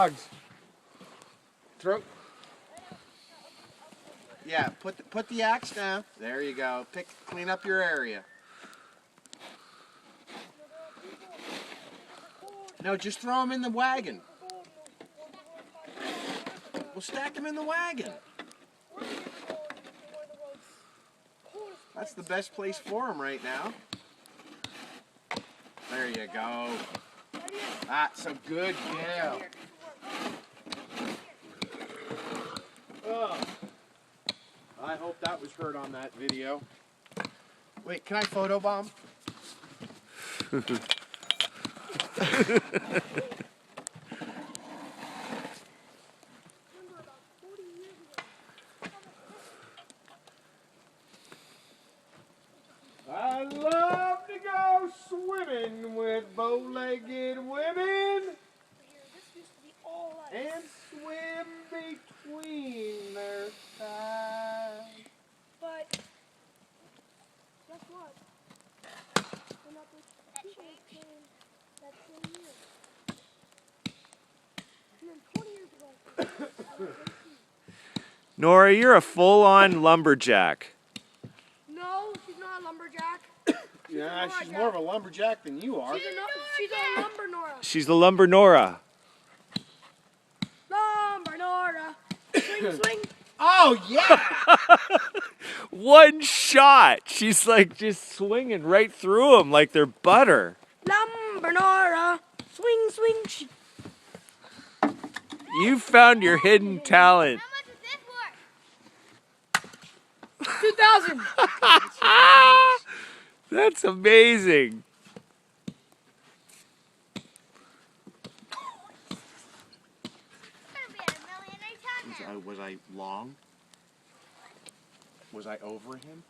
dogs. Throw. Yeah, put the axe down. There you go. Clean up your area. No, just throw them in the wagon. We'll stack them in the wagon. That's the best place for them right now. There you go. That's a good gal. Oh, I hope that was heard on that video. Wait, can I photobomb? I love to go swimming with bow-legged women and swim between their thighs. But guess what? We're not that same year. And then 20 years ago. Norah, you're a full-on lumberjack. No, she's not a lumberjack. Yeah, she's more of a lumberjack than you are. She's a lumber Norah. She's the lumber Norah. Lumber Norah. Swing, swing. Oh, yeah! One shot. She's like just swinging right through them like they're butter. Lumber Norah. Swing, swing. You found your hidden talent. How much is this worth? 2,000. That's amazing. It's gonna be at $1 million anytime now. Was I long? Was I over him?